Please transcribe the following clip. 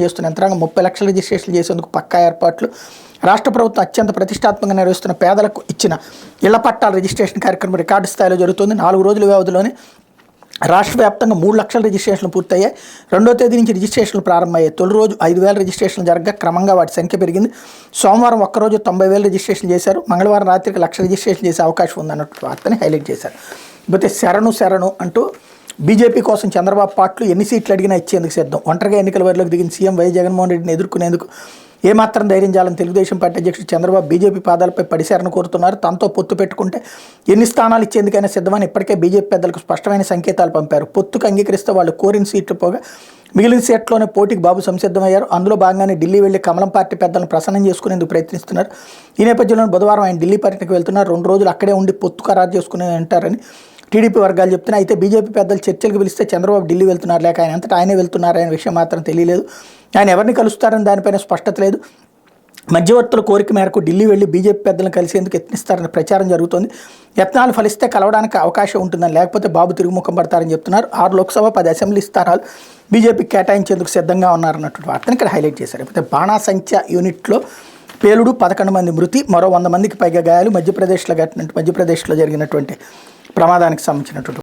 చేస్తున్న యంత్రాంగం 30 లక్షల రిజిస్ట్రేషన్లు చేసేందుకు పక్కా ఏర్పాట్లు. రాష్ట్ర ప్రభుత్వం అత్యంత ప్రతిష్టాత్మకంగా నిర్వహిస్తున్న పేదలకు ఇచ్చిన ఇళ్ల పట్టాల రిజిస్ట్రేషన్ కార్యక్రమం రికార్డు స్థాయిలో జరుగుతుంది. 4 రోజుల వ్యవధిలోనే రాష్ట్ర వ్యాప్తంగా 3 లక్షల రిజిస్ట్రేషన్లు పూర్తయ్యాయి. 2వ తేదీ నుంచి రిజిస్ట్రేషన్లు ప్రారంభమయ్యాయి. తొలి రోజు 5,000 రిజిస్ట్రేషన్లు జరగగా క్రమంగా వాటి సంఖ్య పెరిగింది. సోమవారం ఒక్కరోజు 90,000 రిజిస్ట్రేషన్ చేశారు. మంగళవారం రాత్రికి 1,00,000 రిజిస్ట్రేషన్ చేసే అవకాశం ఉందన్నట్టు వార్తని హైలైట్ చేశారు. ఇకపోతే శరణు అంటూ బీజేపీ కోసం చంద్రబాబు పార్టీలు ఎన్ని సీట్లు అడిగినా ఇచ్చేందుకు సిద్ధం. ఒంటరిగా ఎన్నికల బరిలోకి దిగిన సీఎం వైఎస్ జగన్మోహన్ రెడ్డిని ఎదుర్కొనేందుకు ఏమాత్రం ధైర్యం చేయాలని తెలుగుదేశం పార్టీ అధ్యక్షుడు చంద్రబాబు బీజేపీ పాదాలపై పడిశారని కోరుతున్నారు. తనతో పొత్తు పెట్టుకుంటే ఎన్ని స్థానాలు ఇచ్చేందుకైనా సిద్ధమని ఇప్పటికే బీజేపీ పెద్దలకు స్పష్టమైన సంకేతాలు పంపారు. పొత్తుకు అంగీకరిస్తే వాళ్ళు కోరిన సీట్లు పోగా మిగిలిన సీట్లోనే పోటీకి బాబు సంసిద్ధమయ్యారు. అందులో భాగంగానే ఢిల్లీ వెళ్లి కమలం పార్టీ పెద్దలను ప్రసన్నం చేసుకునేందుకు ప్రయత్నిస్తున్నారు. ఈ నేపథ్యంలో బుధవారం ఆయన ఢిల్లీ పర్యటనకు వెళ్తున్నారు. 2 రోజులు అక్కడే ఉండి పొత్తు ఖరారు చేసుకుని ఉంటారని టీడీపీ వర్గాలు చెప్తున్నాయి. అయితే బీజేపీ పెద్దలు చర్చలకు పిలిస్తే చంద్రబాబు ఢిల్లీ వెళ్తున్నారు, లేక ఆయన అంతటా ఆయనే వెళ్తున్నారనే విషయం మాత్రం తెలియలేదు. ఆయన ఎవరిని కలుస్తారని దానిపైన స్పష్టత లేదు. మధ్యవర్తుల కోరిక మేరకు ఢిల్లీ వెళ్లి బీజేపీ పెద్దలను కలిసేందుకు యత్నిస్తారని ప్రచారం జరుగుతోంది. యత్నాలు ఫలిస్తే కలవడానికి అవకాశం ఉంటుందని, లేకపోతే బాబు తిరుగుముఖం పడతారని చెప్తున్నారు. 6 లోక్సభ 10 అసెంబ్లీ స్థానాలు బీజేపీకి కేటాయించేందుకు సిద్ధంగా ఉన్నారన్నటువంటి వార్తను ఇక్కడ హైలైట్ చేశారు. అయితే బాణాసంచా యూనిట్లో పేలుడు 11 మంది మృతి, మరో 100 మందికి పైగా గాయాలు. మధ్యప్రదేశ్లో జరిగినటువంటి ప్రమాదానికి సంబంధించినటువంటి